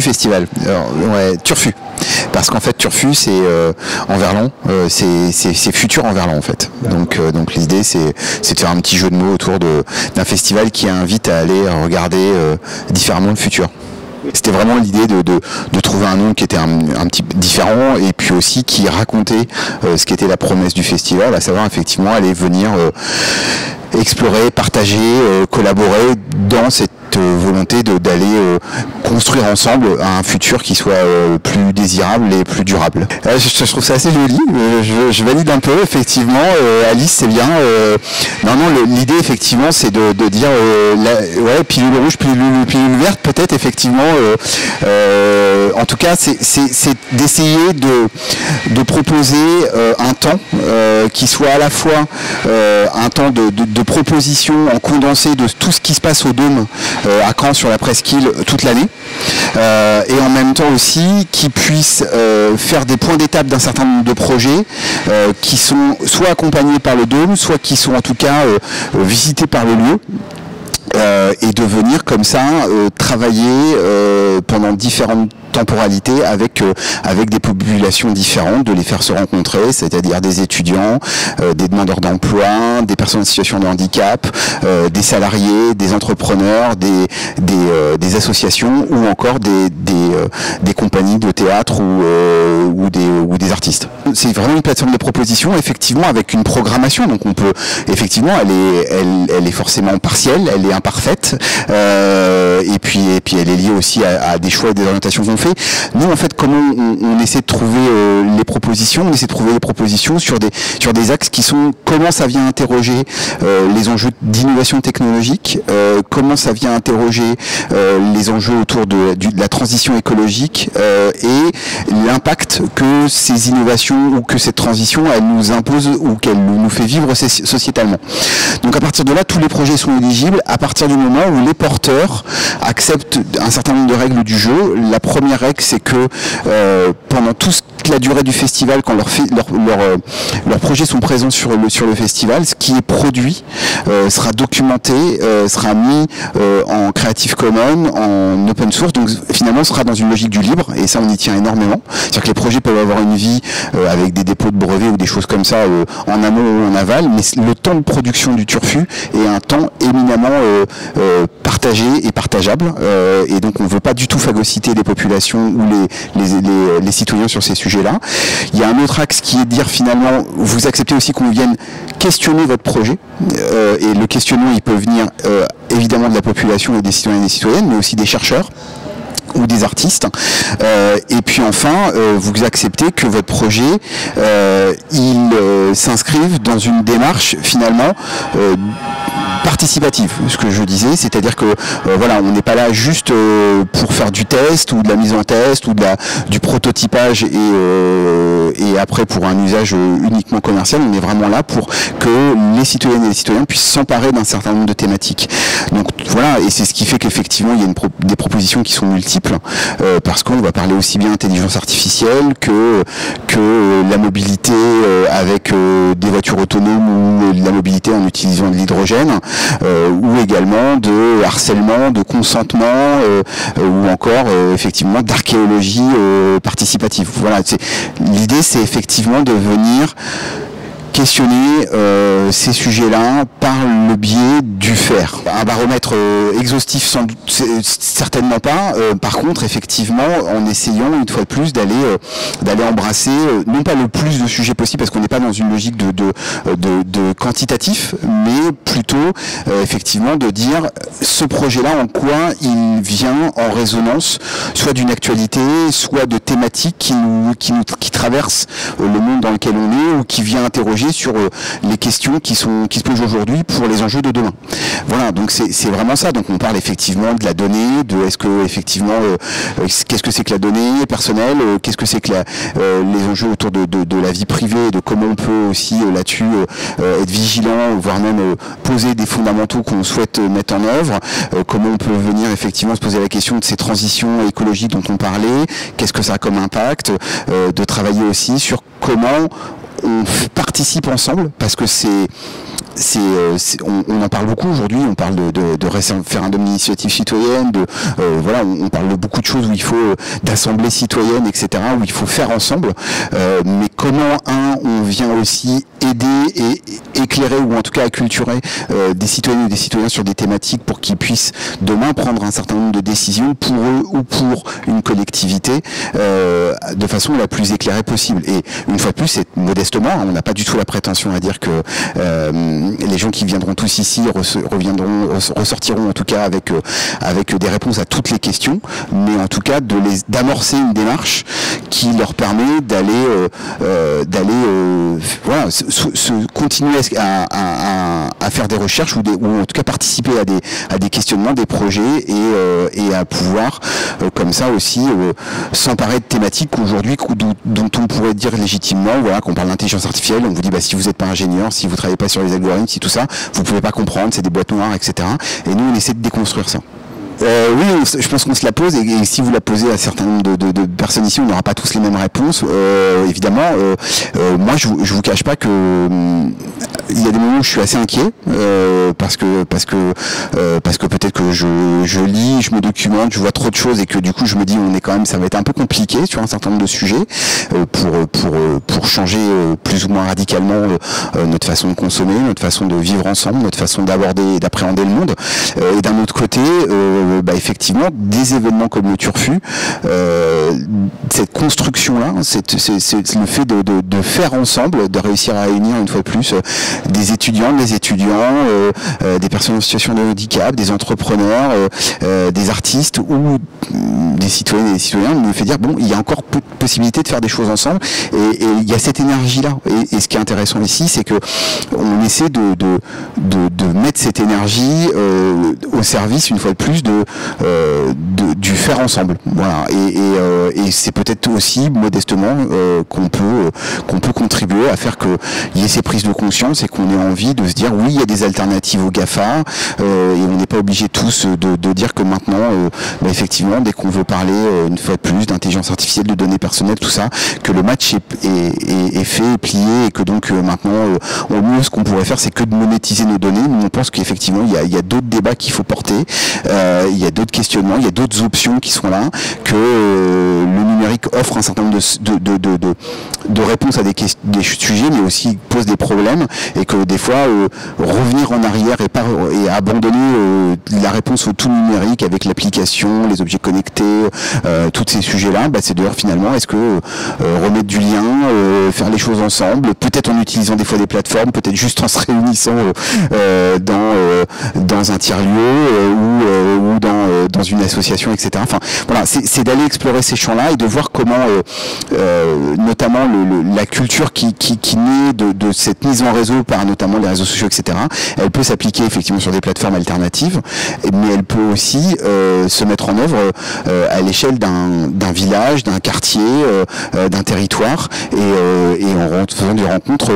festival. Alors, ouais, Turfu. Parce qu'en fait, Turfu, c'est en verlan, c'est futur en verlan en fait. Donc l'idée, c'est de faire un petit jeu de mots autour d'un festival qui invite à aller regarder différemment le futur. C'était vraiment l'idée de trouver un nom qui était un petit peu différent et puis aussi qui racontait ce qu'était la promesse du festival, à savoir effectivement aller venir explorer, partager, collaborer dans cette volonté d'aller construire ensemble un futur qui soit plus désirable et plus durable. Je trouve ça assez joli, je valide un peu, effectivement, Alice c'est bien. Non, l'idée effectivement c'est de dire, ouais, pilule rouge, pilule verte peut-être effectivement, en tout cas c'est d'essayer de proposer un temps qui soit à la fois un temps de proposition en condensé de tout ce qui se passe au Dôme à Caen sur la presqu'île toute l'année et en même temps aussi qui puisse faire des points d'étape d'un certain nombre de projets qui sont soit accompagnés par le Dôme, soit qui sont en tout cas visités par le lieu. Et de venir comme ça travailler pendant différentes temporalités avec des populations différentes, de les faire se rencontrer, c'est-à-dire des étudiants, des demandeurs d'emploi, des personnes en situation de handicap, des salariés, des entrepreneurs, des associations ou encore des compagnies de théâtre ou des artistes. C'est vraiment une plateforme de proposition, effectivement, avec une programmation. Donc on peut, effectivement, elle est forcément partielle, elle est imparfaite, et puis elle est liée aussi à des choix et des orientations qu'on fait. Nous, en fait, comment on essaie de trouver les propositions, on essaie de trouver les propositions sur des axes qui sont comment ça vient interroger les enjeux d'innovation technologique, comment ça vient interroger les enjeux autour de la transition écologique et l'impact que ces innovations ou que cette transition elle nous impose ou qu'elle nous fait vivre sociétalement. Donc à partir de là, tous les projets sont éligibles à partir du moment où les porteurs acceptent un certain nombre de règles du jeu. La première règle, c'est que pendant toute la durée du festival, quand leurs projets sont présents sur le festival, ce qui est produit sera documenté, sera mis en Creative Commons, en open source, donc finalement sera dans une logique du libre, et ça on y tient énormément. C'est-à-dire que les projets peuvent avoir une vie avec des dépôts de brevets ou des choses comme ça en amont ou en aval, mais le temps de production du Turfu est un temps éminemment partagé et partageable, et donc on ne veut pas du tout phagocyter les populations ou les citoyens sur ces sujets-là. Il y a un autre axe qui est de dire finalement, vous acceptez aussi qu'on vienne questionner votre projet, et le questionnement il peut venir évidemment de la population et des citoyens et des citoyennes, mais aussi des chercheurs ou des artistes, et puis enfin vous acceptez que votre projet il s'inscrive dans une démarche finalement participative, ce que je disais, c'est-à-dire que voilà, on n'est pas là juste pour faire du test ou de la mise en test ou du prototypage et après pour un usage uniquement commercial. On est vraiment là pour que les citoyennes et les citoyens puissent s'emparer d'un certain nombre de thématiques. Donc voilà, et c'est ce qui fait qu'effectivement il y a des propositions qui sont multiples, parce qu'on va parler aussi bien d'intelligence artificielle que la mobilité avec des voitures autonomes ou de la mobilité en utilisant de l'hydrogène, ou également de harcèlement, de consentement, ou encore effectivement d'archéologie participative. Voilà, l'idée c'est effectivement de venir questionner ces sujets-là par le biais du faire. Un baromètre exhaustif sans doute, certainement pas. Par contre, effectivement, en essayant une fois de plus d'aller embrasser non pas le plus de sujets possible, parce qu'on n'est pas dans une logique de quantitatif, mais plutôt effectivement de dire ce projet-là en quoi il vient en résonance soit d'une actualité, soit de thématiques qui traversent le monde dans lequel on est, ou qui vient interroger sur les questions qui se posent aujourd'hui pour les enjeux de demain. Voilà, donc c'est vraiment ça. Donc on parle effectivement de la donnée, de est-ce que effectivement qu'est-ce que c'est que la donnée personnelle, qu'est-ce que c'est que les enjeux autour de la vie privée, de comment on peut aussi là-dessus être vigilant, voire même poser des fondamentaux qu'on souhaite mettre en œuvre, comment on peut venir effectivement se poser la question de ces transitions écologiques dont on parlait, qu'est-ce que ça a comme impact, de travailler aussi sur comment on participe ensemble parce que on en parle beaucoup aujourd'hui, on parle de référendum d'initiative citoyenne, voilà, on parle de beaucoup de choses où il faut d'assemblées citoyennes, etc., où il faut faire ensemble, mais comment on vient aussi aider et éclairer ou en tout cas acculturer des citoyennes et des citoyens sur des thématiques pour qu'ils puissent demain prendre un certain nombre de décisions pour eux ou pour une collectivité de façon la plus éclairée possible. Et une fois de plus, c'est modestement, on n'a pas du tout la prétention à dire que les gens qui viendront tous ici ressortiront en tout cas avec des réponses à toutes les questions, mais en tout cas d'amorcer une démarche qui leur permet d'aller voilà, continuer à faire des recherches ou en tout cas participer à des questionnements, des projets et à pouvoir comme ça aussi s'emparer de thématiques aujourd'hui dont on pourrait dire légitimement, voilà, qu'on parle d'intelligence artificielle, on vous dit bah, si vous n'êtes pas ingénieur, si vous ne travaillez pas sur les algorithmes, si tout ça, vous ne pouvez pas comprendre, c'est des boîtes noires, etc. Et nous on essaie de déconstruire ça. Oui, je pense qu'on se la pose et si vous la posez à un certain nombre de personnes ici, on n'aura pas tous les mêmes réponses. Évidemment, moi je vous cache pas que il y a des moments où je suis assez inquiet parce que peut-être que je lis, je me documente, je vois trop de choses et que du coup je me dis ça va être un peu compliqué sur un certain nombre de sujets pour changer plus ou moins radicalement notre façon de consommer, notre façon de vivre ensemble, notre façon d'aborder et d'appréhender le monde. Et d'un autre côté, effectivement, des événements comme le Turfu, cette construction-là, c'est le fait de faire ensemble, de réussir à réunir une fois de plus des étudiants, des personnes en situation de handicap, des entrepreneurs, des artistes ou des citoyennes et des citoyens, me fait dire bon, il y a encore possibilité de faire des choses ensemble et il y a cette énergie-là. Et ce qui est intéressant ici, c'est que on essaie de mettre cette énergie au service, une fois de plus, du faire ensemble. Voilà. Et c'est peut-être aussi modestement qu'on peut contribuer à faire qu'il y ait ces prises de conscience et qu'on ait envie de se dire oui, il y a des alternatives aux GAFA et on n'est pas obligé tous de dire que maintenant effectivement dès qu'on veut parler une fois de plus d'intelligence artificielle, de données personnelles, tout ça, que le match est fait, est plié et que donc maintenant au mieux ce qu'on pourrait faire c'est que de monétiser nos données. Nous on pense qu'effectivement il y a d'autres débats qu'il faut porter, il y a d'autres questionnements, il y a d'autres options qui sont là, que le numérique offre un certain nombre de réponses à des sujets, mais aussi pose des problèmes, et que des fois revenir en arrière et abandonner la réponse au tout numérique avec l'application, les objets connectés, tous ces sujets-là, c'est de dire finalement est-ce que remettre du lien, faire les choses ensemble, peut-être en utilisant des fois des plateformes, peut-être juste en se réunissant dans un tiers-lieu ou dans une association, etc. Enfin, voilà, c'est d'aller explorer ces champs-là et de voir comment, notamment la culture qui naît de cette mise en réseau par notamment les réseaux sociaux, etc. Elle peut s'appliquer effectivement sur des plateformes alternatives, mais elle peut aussi se mettre en œuvre à l'échelle d'un village, d'un quartier, d'un territoire, et en faisant des rencontres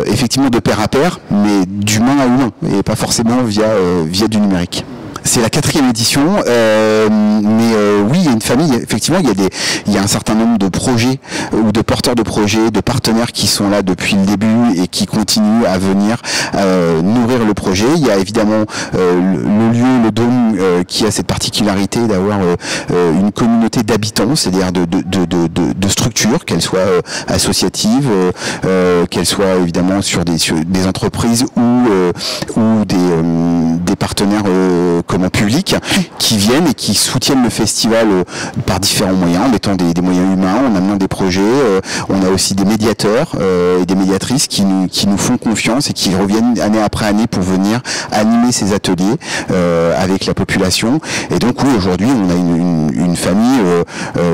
effectivement de pair à pair, mais d'humain à humain, et pas forcément via du numérique. C'est la 4e édition, mais oui, il y a une famille, effectivement, il y a un certain nombre de projets ou de porteurs de projets, de partenaires qui sont là depuis le début et qui continuent à venir nourrir le projet. Il y a évidemment le lieu, le dôme, qui a cette particularité d'avoir une communauté d'habitants, c'est-à-dire de structures, qu'elles soient associatives, qu'elles soient évidemment sur des entreprises ou des partenaires comment publics qui viennent et qui soutiennent le festival par différents moyens, en mettant des moyens humains, en amenant des projets. On a aussi des médiateurs et des médiatrices qui nous font confiance et qui reviennent année après année pour venir animer ces ateliers avec la population. Et donc oui, aujourd'hui on a une famille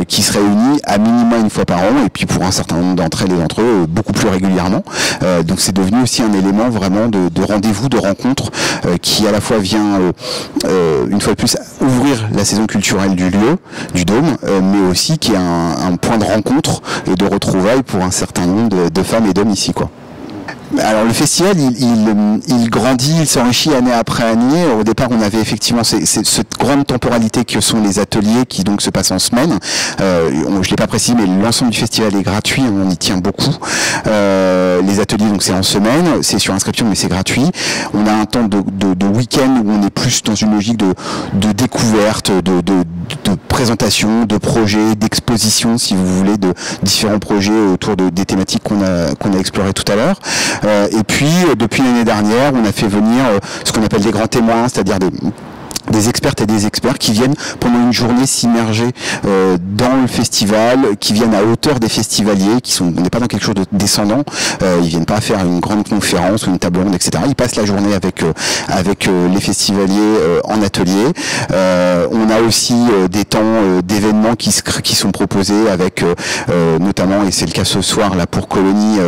qui se réunit à minima une fois par an, et puis pour un certain nombre d'entre elles et d'entre eux beaucoup plus régulièrement. Donc c'est devenu aussi un élément vraiment de rendez-vous, de rencontre qui à la fois vient une fois de plus ouvrir la saison culturelle du lieu, du dôme, mais aussi qui est un point de rencontre et de retrouvailles pour un certain nombre de femmes et d'hommes ici, quoi. Alors le festival, il grandit, il s'enrichit année après année. Au départ, on avait effectivement cette grande temporalité que sont les ateliers qui donc se passent en semaine. Je l'ai pas précisé, mais l'ensemble du festival est gratuit, on y tient beaucoup. Les ateliers, donc c'est en semaine, c'est sur inscription, mais c'est gratuit. On a un temps de week-end où on est plus dans une logique de découverte, de présentation, de projets, d'exposition, si vous voulez, de différents projets autour des thématiques qu'on a explorées tout à l'heure. Et puis, depuis l'année dernière, on a fait venir ce qu'on appelle des grands témoins, c'est-à-dire des expertes et des experts qui viennent pendant une journée s'immerger dans le festival, qui viennent à hauteur des festivaliers, on n'est pas dans quelque chose de descendant, ils viennent pas faire une grande conférence ou une table ronde, etc. Ils passent la journée avec les festivaliers en atelier. On a aussi des temps d'événements qui sont proposés avec notamment, et c'est le cas ce soir là pour Colonie,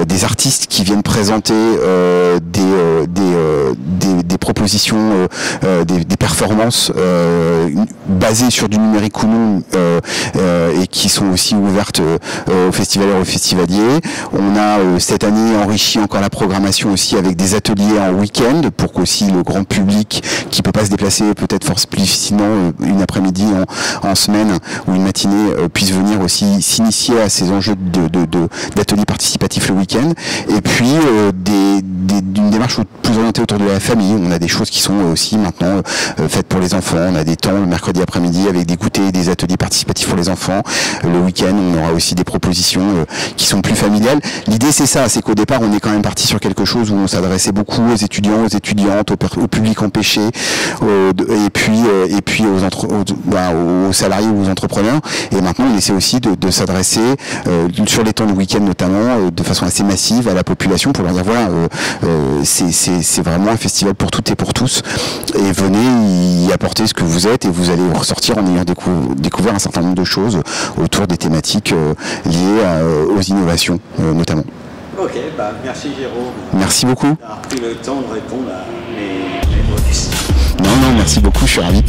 des artistes qui viennent présenter des propositions, des performances basées sur du numérique ou non et qui sont aussi ouvertes aux festivaliers et aux festivaliers. On a cette année enrichi encore la programmation aussi avec des ateliers en week-end pour qu'aussi le grand public qui peut pas se déplacer peut-être sinon une après-midi en semaine ou une matinée puisse venir aussi s'initier à ces enjeux d'ateliers participatifs le week-end. Et puis d'une démarche plus orientée autour de la famille. On a des choses qui sont aussi maintenant faites pour les enfants. On a des temps le mercredi après-midi avec des goûters, des ateliers participatifs pour les enfants. Le week-end, on aura aussi des propositions qui sont plus familiales. L'idée, c'est ça, c'est qu'au départ, on est quand même parti sur quelque chose où on s'adressait beaucoup aux étudiants, aux étudiantes, au public empêché, et puis aux salariés ou aux entrepreneurs. Et maintenant, on essaie aussi de s'adresser sur les temps de week-end notamment, de façon assez massive à la population pour leur dire voilà, c'est vraiment un festival pour toutes et pour tous. Et venez y apporter ce que vous êtes et vous allez ressortir en ayant découvert un certain nombre de choses autour des thématiques liées aux innovations notamment. Ok, merci Jérôme. Merci beaucoup. D'avoir pris le temps de répondre à mes questions. Non, merci beaucoup, je suis ravi.